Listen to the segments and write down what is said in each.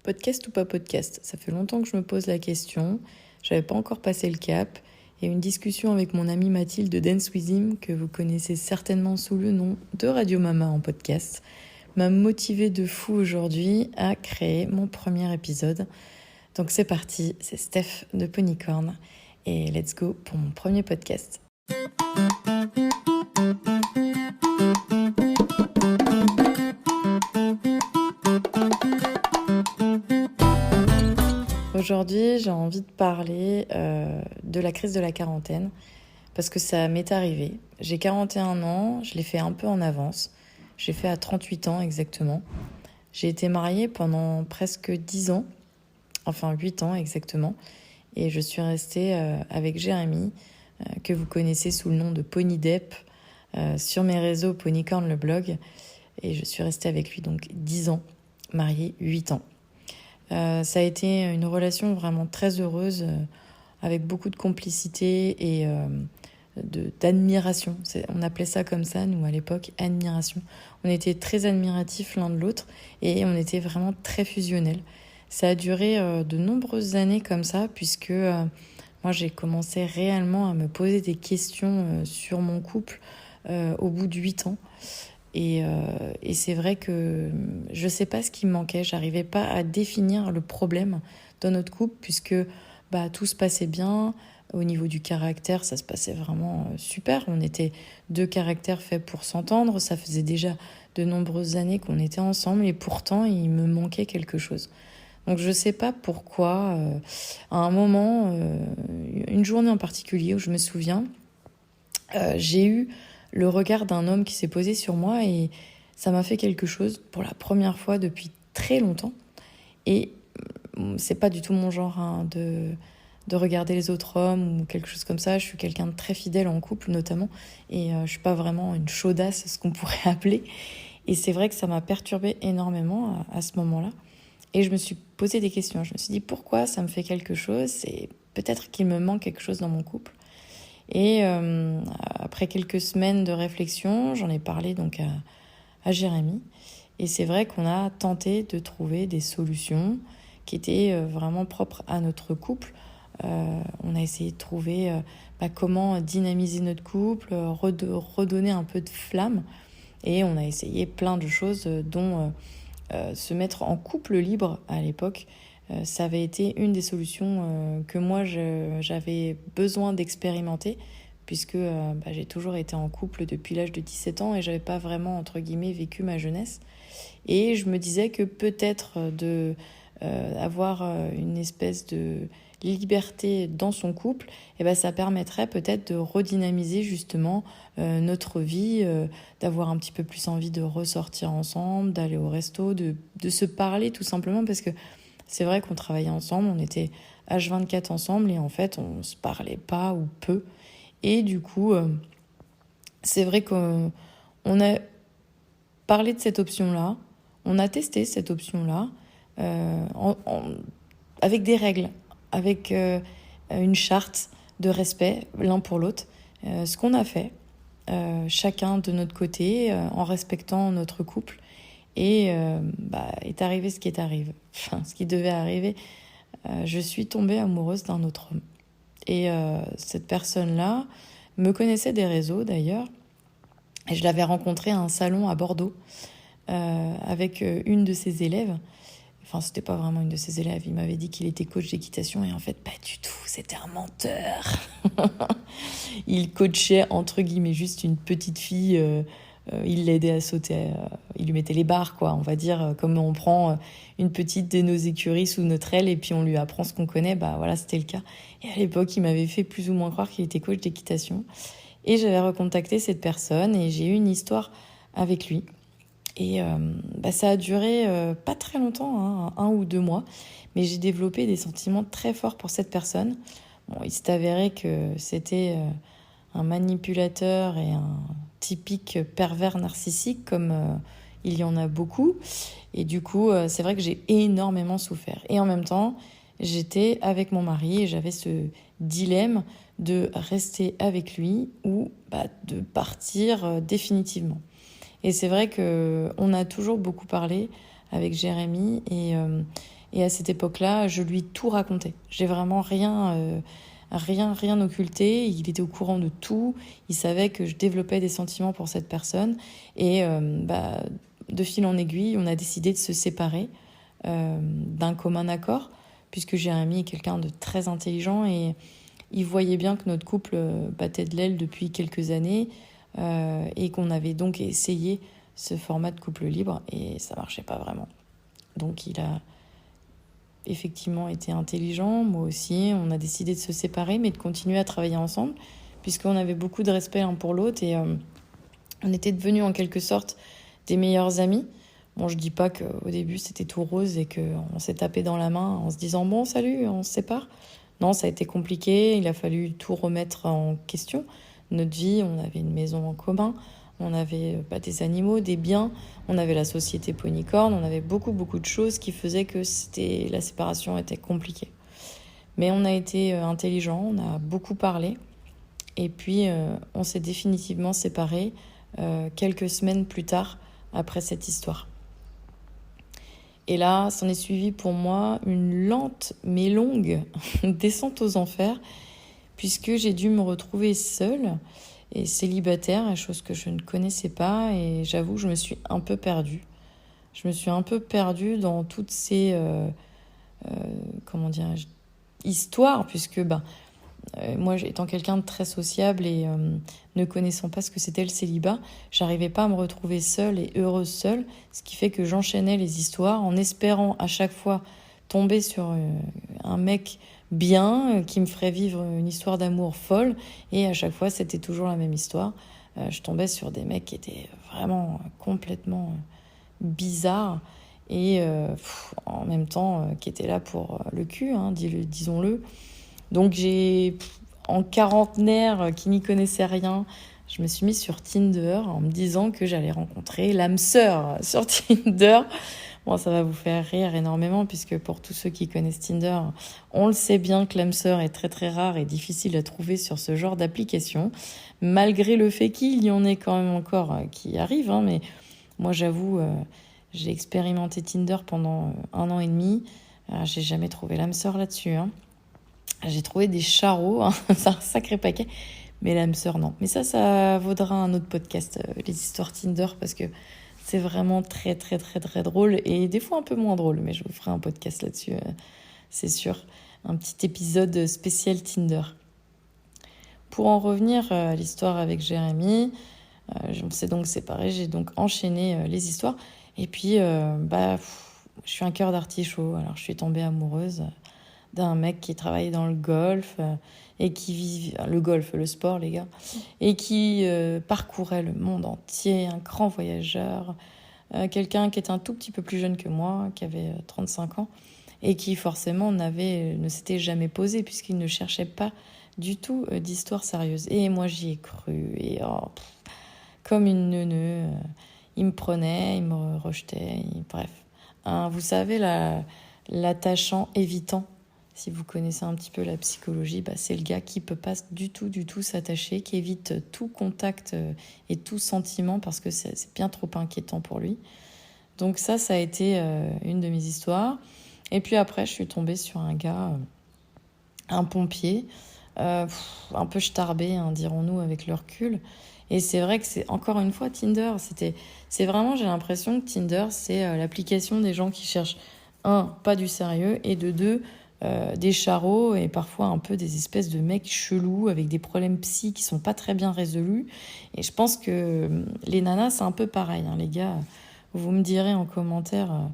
Podcast ou pas podcast? Ça fait longtemps que je me pose la question. J'avais pas encore passé le cap. Et une discussion avec mon amie Mathilde de Dance With Him, que vous connaissez certainement sous le nom de Radio Mama en podcast, m'a motivée de fou aujourd'hui à créer mon premier épisode. Donc c'est parti, c'est Steph de Ponycorn. Et let's go pour mon premier podcast. Aujourd'hui, j'ai envie de parler de la crise de la quarantaine parce que ça m'est arrivé. J'ai 41 ans, je l'ai fait un peu en avance. J'ai fait à 38 ans exactement. J'ai été mariée pendant presque 10 ans, enfin 8 ans exactement. Et je suis restée avec Jérémy, que vous connaissez sous le nom de Ponydep, sur mes réseaux Ponycorn le blog. Et je suis restée avec lui donc 10 ans, mariée 8 ans. Ça a été une relation vraiment très heureuse, avec beaucoup de complicité et d'admiration. On appelait ça comme ça, nous, à l'époque, admiration. On était très admiratifs l'un de l'autre et on était vraiment très fusionnels. Ça a duré de nombreuses années comme ça, puisque moi, j'ai commencé réellement à me poser des questions sur mon couple au bout de 8 ans. Et c'est vrai que je ne sais pas ce qui me manquait. J'arrivais pas à définir le problème dans notre couple puisque tout se passait bien. Au niveau du caractère, ça se passait vraiment super. On était deux caractères faits pour s'entendre. Ça faisait déjà de nombreuses années qu'on était ensemble et pourtant, il me manquait quelque chose. Donc je ne sais pas pourquoi. À un moment, une journée en particulier où je me souviens, j'ai eu le regard d'un homme qui s'est posé sur moi et ça m'a fait quelque chose pour la première fois depuis très longtemps. Et c'est pas du tout mon genre de regarder les autres hommes ou quelque chose comme ça. Je suis quelqu'un de très fidèle en couple notamment et je suis pas vraiment une chaudasse, ce qu'on pourrait appeler. Et c'est vrai que ça m'a perturbée énormément à ce moment-là. Et je me suis posé des questions. Je me suis dit pourquoi ça me fait quelque chose. C'est peut-être qu'il me manque quelque chose dans mon couple. Et après quelques semaines de réflexion, j'en ai parlé donc à Jérémy. Et c'est vrai qu'on a tenté de trouver des solutions qui étaient vraiment propres à notre couple. On a essayé de trouver comment dynamiser notre couple, redonner un peu de flamme. Et on a essayé plein de choses, dont se mettre en couple libre à l'époque. Ça avait été une des solutions que moi j'avais besoin d'expérimenter puisque j'ai toujours été en couple depuis l'âge de 17 ans et j'avais pas vraiment entre guillemets vécu ma jeunesse et je me disais que peut-être avoir une espèce de liberté dans son couple, ça permettrait peut-être de redynamiser justement notre vie, d'avoir un petit peu plus envie de ressortir ensemble, d'aller au resto, de se parler tout simplement parce que c'est vrai qu'on travaillait ensemble, on était H24 ensemble et en fait, on se parlait pas ou peu. Et du coup, c'est vrai qu'on a parlé de cette option-là, on a testé cette option-là avec des règles, avec une charte de respect l'un pour l'autre. Ce qu'on a fait, chacun de notre côté, en respectant notre couple. Et est arrivé ce qui est arrivé. Enfin, ce qui devait arriver. Je suis tombée amoureuse d'un autre homme. Et cette personne-là me connaissait des réseaux d'ailleurs. Et je l'avais rencontré à un salon à Bordeaux avec une de ses élèves. Enfin, c'était pas vraiment une de ses élèves. Il m'avait dit qu'il était coach d'équitation et en fait, pas du tout. C'était un menteur. Il coachait, entre guillemets, juste une petite fille. Il l'aidait à sauter, il lui mettait les barres, quoi, on va dire, comme on prend une petite de nos écuries sous notre aile et puis on lui apprend ce qu'on connaît, voilà, c'était le cas. Et à l'époque, il m'avait fait plus ou moins croire qu'il était coach d'équitation. Et j'avais recontacté cette personne et j'ai eu une histoire avec lui. Et ça a duré pas très longtemps, hein, 1 ou 2 mois, mais j'ai développé des sentiments très forts pour cette personne. Bon, il s'est avéré que c'était un manipulateur et un typique pervers narcissique comme il y en a beaucoup. Et du coup, c'est vrai que j'ai énormément souffert. Et en même temps, j'étais avec mon mari et j'avais ce dilemme de rester avec lui ou de partir définitivement. Et c'est vrai qu'on a toujours beaucoup parlé avec Jérémy Et à cette époque-là, je lui ai tout raconté. J'ai vraiment rien occulté. Il était au courant de tout. Il savait que je développais des sentiments pour cette personne. Et de fil en aiguille, on a décidé de se séparer d'un commun accord, puisque Jérémy est quelqu'un de très intelligent et il voyait bien que notre couple battait de l'aile depuis quelques années et qu'on avait donc essayé ce format de couple libre et ça marchait pas vraiment. Donc il a effectivement été intelligent, moi aussi. On a décidé de se séparer, mais de continuer à travailler ensemble, puisqu'on avait beaucoup de respect l'un pour l'autre et on était devenus en quelque sorte des meilleurs amis. Bon, je dis pas qu'au début c'était tout rose et qu'on s'est tapé dans la main en se disant bon, salut, on se sépare. Non, ça a été compliqué, il a fallu tout remettre en question. Notre vie, on avait une maison en commun, on avait des animaux, des biens, on avait la société Ponycorn, on avait beaucoup de choses qui faisaient que la séparation était compliquée. Mais on a été intelligents, on a beaucoup parlé et puis on s'est définitivement séparés quelques semaines plus tard après cette histoire. Et là, s'en est suivi pour moi une lente mais longue descente aux enfers, puisque j'ai dû me retrouver seule et célibataire, chose que je ne connaissais pas, et j'avoue que je me suis un peu perdue. Je me suis un peu perdue dans toutes ces histoires, puisque moi, étant quelqu'un de très sociable et ne connaissant pas ce que c'était le célibat, j'arrivais pas à me retrouver seule et heureuse seule, ce qui fait que j'enchaînais les histoires en espérant à chaque fois tomber sur un mec bien qui me ferait vivre une histoire d'amour folle, et à chaque fois c'était toujours la même histoire. Je tombais sur des mecs qui étaient vraiment complètement bizarres et en même temps qui étaient là pour le cul, disons-le. Donc en quarantenaire qui n'y connaissait rien, je me suis mise sur Tinder en me disant que j'allais rencontrer l'âme sœur sur Tinder. Bon, ça va vous faire rire énormément puisque pour tous ceux qui connaissent Tinder, on le sait bien que l'âme sœur est très très rare et difficile à trouver sur ce genre d'application, malgré le fait qu'il y en ait quand même encore qui arrivent. Mais moi j'avoue, j'ai expérimenté Tinder pendant 1 an et demi, j'ai jamais trouvé l'âme sœur là-dessus. J'ai trouvé des charros, c'est un sacré paquet, mais l'âme sœur, non. Mais ça vaudra un autre podcast, les histoires Tinder, parce que c'est vraiment très, très, très, très drôle, et des fois un peu moins drôle, mais je vous ferai un podcast là-dessus, c'est sûr. Un petit épisode spécial Tinder. Pour en revenir à l'histoire avec Jérémy, on s'est donc séparés, j'ai donc enchaîné les histoires, et puis, je suis un cœur d'artichaut, alors je suis tombée amoureuse d'un mec qui travaillait dans le golf et qui vit le golf, le sport les gars, et qui parcourait le monde entier, un grand voyageur, quelqu'un qui était un tout petit peu plus jeune que moi, qui avait 35 ans et qui forcément ne s'était jamais posé puisqu'il ne cherchait pas du tout d'histoire sérieuse. Et moi j'y ai cru et comme une neuneu, il me prenait, il me rejetait, bref. Vous savez, l'attachant évitant. Si vous connaissez un petit peu la psychologie, c'est le gars qui peut pas du tout s'attacher, qui évite tout contact et tout sentiment parce que c'est bien trop inquiétant pour lui. Donc ça a été une de mes histoires. Et puis après, je suis tombée sur un gars, un pompier, un peu starbé, dirons-nous, avec le recul. Et c'est vrai que c'est, encore une fois, Tinder, c'est vraiment, j'ai l'impression que Tinder, c'est l'application des gens qui cherchent, pas du sérieux, et de deux, des charros et parfois un peu des espèces de mecs chelous avec des problèmes psy qui sont pas très bien résolus. Et je pense que les nanas, c'est un peu pareil, les gars. Vous me direz en commentaire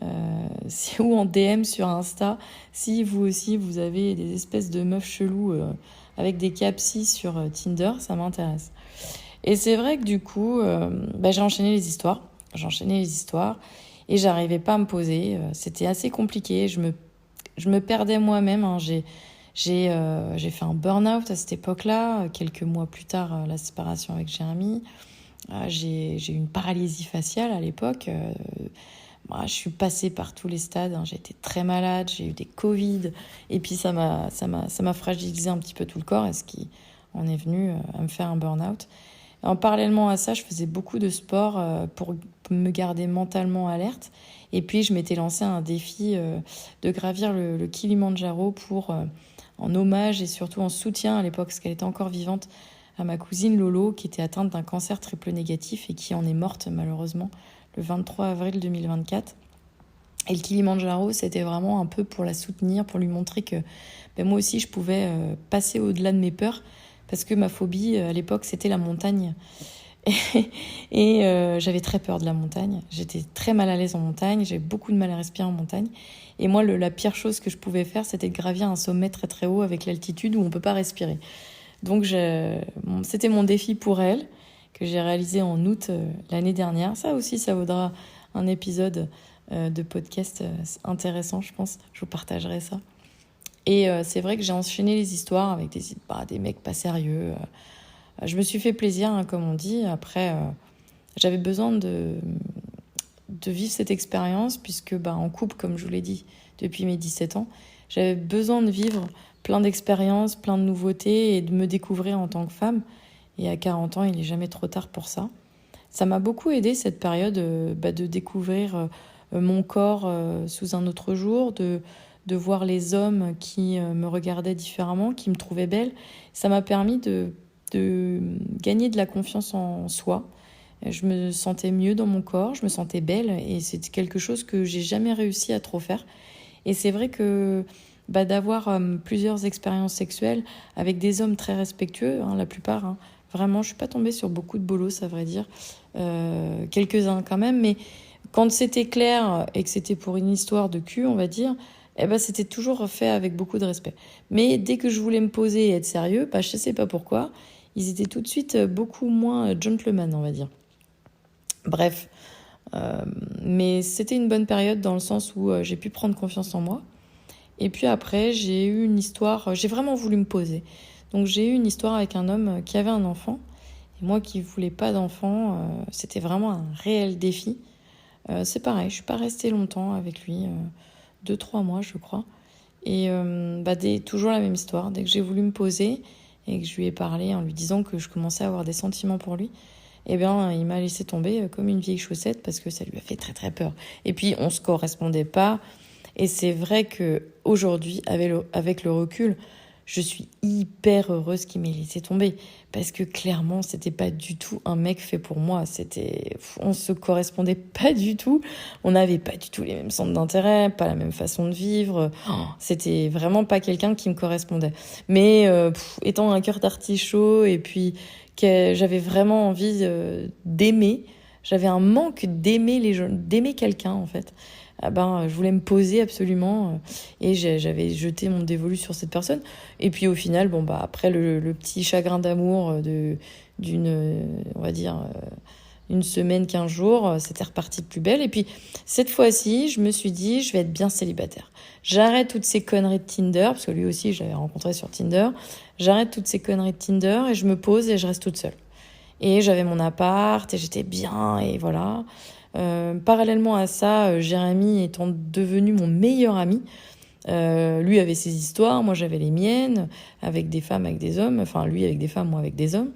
ou en DM sur Insta si vous aussi vous avez des espèces de meufs chelous avec des cas psy sur Tinder, ça m'intéresse. Et c'est vrai que du coup, j'ai enchaîné les histoires et j'arrivais pas à me poser. C'était assez compliqué. Je me perdais moi-même. J'ai fait un burn-out à cette époque-là. Quelques mois plus tard, la séparation avec Jérémy. J'ai eu une paralysie faciale à l'époque. Je suis passée par tous les stades. J'ai été très malade. J'ai eu des Covid. Et puis ça m'a fragilisé un petit peu tout le corps. Et ce qui en est venu à me faire un burn-out. En parallèlement à ça, je faisais beaucoup de sport pour me garder mentalement alerte. Et puis, je m'étais lancé un défi de gravir le Kilimandjaro en hommage et surtout en soutien à l'époque, parce qu'elle était encore vivante, à ma cousine Lolo, qui était atteinte d'un cancer triple négatif et qui en est morte malheureusement le 23 avril 2024. Et le Kilimandjaro, c'était vraiment un peu pour la soutenir, pour lui montrer que moi aussi, je pouvais passer au-delà de mes peurs, parce que ma phobie, à l'époque, c'était la montagne. Et j'avais très peur de la montagne. J'étais très mal à l'aise en montagne, j'avais beaucoup de mal à respirer en montagne. Et moi, la pire chose que je pouvais faire, c'était de gravir un sommet très très haut avec l'altitude où on ne peut pas respirer. Donc c'était mon défi pour elle, que j'ai réalisé en août l'année dernière. Ça aussi, ça vaudra un épisode de podcast intéressant, je pense. Je vous partagerai ça. Et c'est vrai que j'ai enchaîné les histoires avec des mecs pas sérieux. Je me suis fait plaisir, hein, comme on dit. Après, j'avais besoin de vivre cette expérience, puisque en couple, comme je vous l'ai dit, depuis mes 17 ans, j'avais besoin de vivre plein d'expériences, plein de nouveautés et de me découvrir en tant que femme. Et à 40 ans, il n'est jamais trop tard pour ça. Ça m'a beaucoup aidé, cette période, de découvrir mon corps sous un autre jour, de voir les hommes qui me regardaient différemment, qui me trouvaient belle. Ça m'a permis de gagner de la confiance en soi. Je me sentais mieux dans mon corps, je me sentais belle, et c'est quelque chose que j'ai jamais réussi à trop faire. Et c'est vrai que d'avoir plusieurs expériences sexuelles avec des hommes très respectueux, hein, la plupart, hein, vraiment, je suis pas tombée sur beaucoup de bolos, à vrai dire, quelques-uns quand même, mais quand c'était clair et que c'était pour une histoire de cul, on va dire, c'était toujours fait avec beaucoup de respect. Mais dès que je voulais me poser et être sérieux, je sais pas pourquoi, ils étaient tout de suite beaucoup moins gentlemen, on va dire. Bref, mais c'était une bonne période dans le sens où j'ai pu prendre confiance en moi. Et puis après, j'ai eu une histoire, j'ai vraiment voulu me poser. Donc j'ai eu une histoire avec un homme qui avait un enfant. Et moi qui voulais pas d'enfant, c'était vraiment un réel défi. C'est pareil, je suis pas restée longtemps avec lui, 2-3 mois je crois. Et toujours la même histoire. Dès que j'ai voulu me poser et que je lui ai parlé en lui disant que je commençais à avoir des sentiments pour lui, il m'a laissé tomber comme une vieille chaussette, parce que ça lui a fait très très peur. Et puis on se correspondait pas. Et c'est vrai que aujourd'hui, avec le recul, je suis hyper heureuse qu'il m'ait laissé tomber, parce que clairement, c'était pas du tout un mec fait pour moi. On se correspondait pas du tout. On n'avait pas du tout les mêmes centres d'intérêt, pas la même façon de vivre. C'était vraiment pas quelqu'un qui me correspondait. Mais étant un cœur d'artichaut, et puis que j'avais vraiment envie d'aimer, j'avais un manque d'aimer quelqu'un en fait. Je voulais me poser absolument, et j'avais jeté mon dévolu sur cette personne. Et puis au final, après le petit chagrin d'amour on va dire, une semaine, 15 jours, c'était reparti de plus belle. Et puis cette fois-ci, je me suis dit, je vais être bien célibataire. J'arrête toutes ces conneries de Tinder, parce que lui aussi, je l'avais rencontré sur Tinder. J'arrête toutes ces conneries de Tinder et je me pose et je reste toute seule. Et j'avais mon appart et j'étais bien, et voilà. Parallèlement à ça, Jérémy étant devenu mon meilleur ami, lui avait ses histoires, moi j'avais les miennes, avec des femmes, avec des hommes, enfin lui avec des femmes, moi avec des hommes.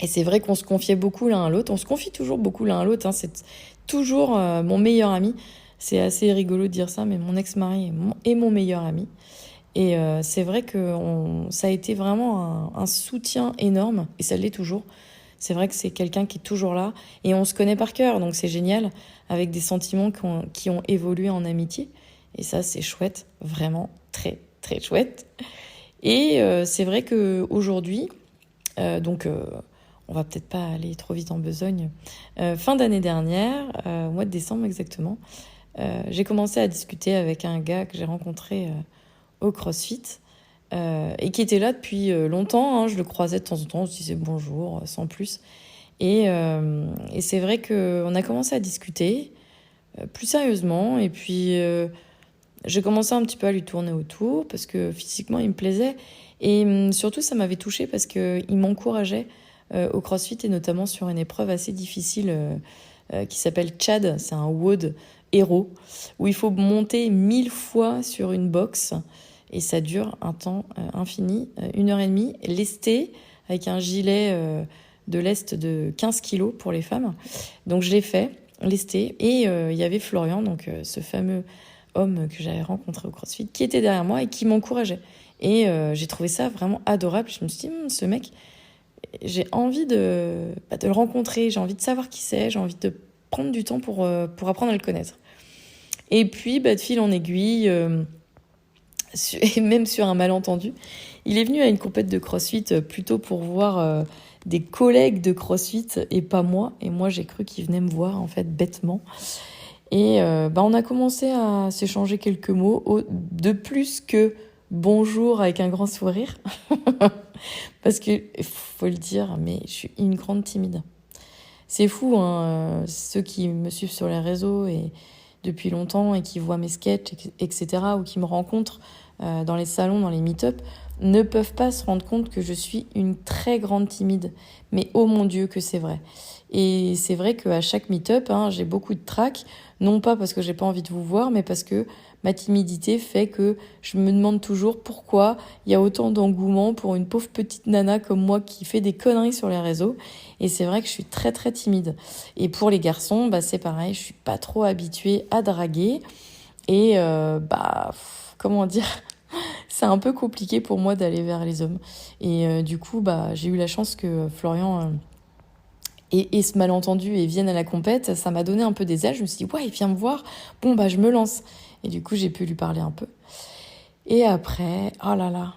Et c'est vrai qu'on se confiait beaucoup l'un à l'autre, on se confie toujours beaucoup l'un à l'autre, hein. C'est toujours mon meilleur ami. C'est assez rigolo de dire ça, mais mon ex-mari est mon meilleur ami. Et c'est vrai que ça a été vraiment un soutien énorme, et ça l'est toujours. C'est vrai que c'est quelqu'un qui est toujours là, et on se connaît par cœur, donc c'est génial, avec des sentiments qui ont évolué en amitié. Et ça, c'est chouette, vraiment très, très chouette. Et c'est vrai qu'aujourd'hui, on va peut-être pas aller trop vite en besogne, fin d'année dernière, au mois de décembre exactement, j'ai commencé à discuter avec un gars que j'ai rencontré au CrossFit, et qui était là depuis longtemps, hein. Je le croisais de temps en temps, on se disait bonjour, sans plus. Et c'est vrai qu'on a commencé à discuter plus sérieusement, et puis j'ai commencé un petit peu à lui tourner autour, parce que physiquement il me plaisait, et surtout ça m'avait touchée parce qu'il m'encourageait au CrossFit, et notamment sur une épreuve assez difficile qui s'appelle Chad, c'est un WOD héros, où il faut monter 1000 fois sur une box. Et ça dure un temps infini, 1h30, lesté, avec un gilet de lest de 15 kilos pour les femmes. Donc je l'ai fait. lesté. Et il y avait Florian, donc ce fameux homme que j'avais rencontré au CrossFit, qui était derrière moi et qui m'encourageait. Et j'ai trouvé ça vraiment adorable. Je me suis dit, ce mec, j'ai envie de le rencontrer, j'ai envie de savoir qui c'est, j'ai envie de prendre du temps pour apprendre à le connaître. Et puis, de fil en aiguille, et même sur un malentendu, il est venu à une compète de CrossFit plutôt pour voir des collègues de CrossFit et pas moi. Et moi, j'ai cru qu'il venait me voir, en fait, bêtement. Et on a commencé à s'échanger quelques mots, de plus que bonjour avec un grand sourire. Parce que, faut le dire, mais je suis une grande timide. C'est fou, hein, ceux qui me suivent sur les réseaux et depuis longtemps et qui voient mes sketchs, etc., ou qui me rencontrent dans les salons, dans les meet-up, ne peuvent pas se rendre compte que je suis une très grande timide. Mais oh mon Dieu que c'est vrai. Et c'est vrai qu'à chaque meet-up, j'ai beaucoup de trac, non pas parce que j'ai pas envie de vous voir, mais parce que ma timidité fait que je me demande toujours pourquoi il y a autant d'engouement pour une pauvre petite nana comme moi qui fait des conneries sur les réseaux. Et c'est vrai que je suis très très timide. Et pour les garçons, c'est pareil, je suis pas trop habituée à draguer. Et comment dire, c'est un peu compliqué pour moi d'aller vers les hommes. Et du coup, j'ai eu la chance que Florian et ce malentendu et vienne à la compète. Ça m'a donné un peu des ailes. Je me suis dit, ouais, il vient me voir. Bon, je me lance. Et du coup, j'ai pu lui parler un peu. Et après, oh là là,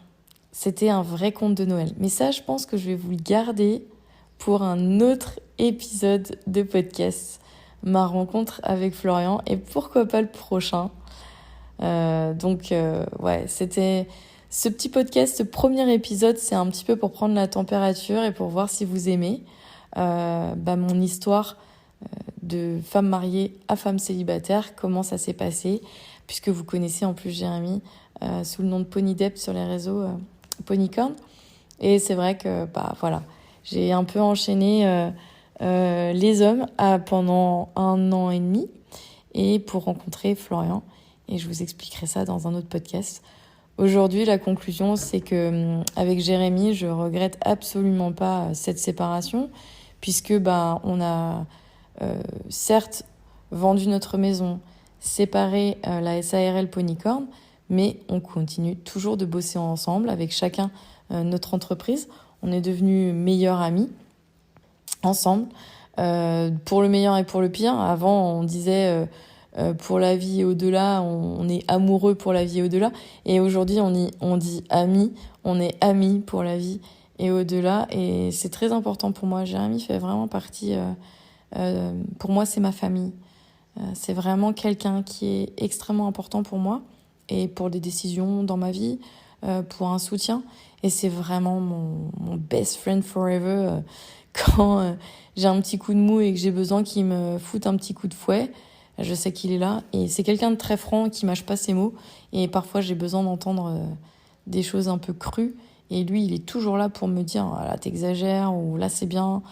c'était un vrai conte de Noël. Mais ça, je pense que je vais vous le garder pour un autre épisode de podcast. Ma rencontre avec Florian et pourquoi pas le prochain. C'était ce petit podcast, ce premier épisode, c'est un petit peu pour prendre la température et pour voir si vous aimez mon histoire de femme mariée à femme célibataire, comment ça s'est passé, puisque vous connaissez en plus Jérémy sous le nom de Ponydept sur les réseaux Ponycorn. Et c'est vrai que j'ai un peu enchaîné les hommes pendant 1 an et demi et pour rencontrer Florian. Et je vous expliquerai ça dans un autre podcast. Aujourd'hui, la conclusion, c'est que avec Jérémy, je regrette absolument pas cette séparation, puisque on a certes vendu notre maison, séparé la SARL Ponycorn, mais on continue toujours de bosser ensemble avec chacun notre entreprise. On est devenus meilleurs amis ensemble, pour le meilleur et pour le pire. Avant, on disait pour la vie et au-delà, on est amoureux pour la vie et au-delà. Et aujourd'hui, on dit amis, on est amis pour la vie et au-delà. Et c'est très important pour moi. Jérémy fait vraiment partie, pour moi, c'est ma famille. C'est vraiment quelqu'un qui est extrêmement important pour moi et pour des décisions dans ma vie, pour un soutien. Et c'est vraiment mon best friend forever. Quand j'ai un petit coup de mou et que j'ai besoin qu'il me foute un petit coup de fouet, je sais qu'il est là. Et c'est quelqu'un de très franc qui mâche pas ses mots. Et parfois, j'ai besoin d'entendre des choses un peu crues. Et lui, il est toujours là pour me dire « là, t'exagères » ou « là, c'est bien ».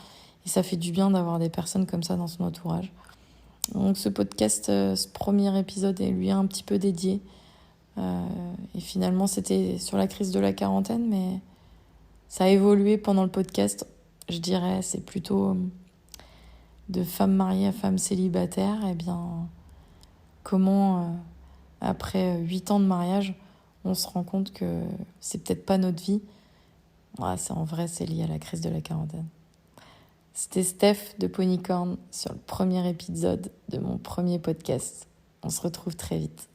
Et ça fait du bien d'avoir des personnes comme ça dans son entourage. Donc ce podcast, ce premier épisode est lui un petit peu dédié. Et finalement, c'était sur la crise de la quarantaine, mais ça a évolué pendant le podcast. Je dirais, c'est plutôt de femme mariée à femme célibataire. Eh bien, comment, après 8 ans de mariage, on se rend compte que c'est peut-être pas notre vie. En vrai, c'est lié à la crise de la quarantaine. C'était Steph de Ponycorn sur le premier épisode de mon premier podcast. On se retrouve très vite.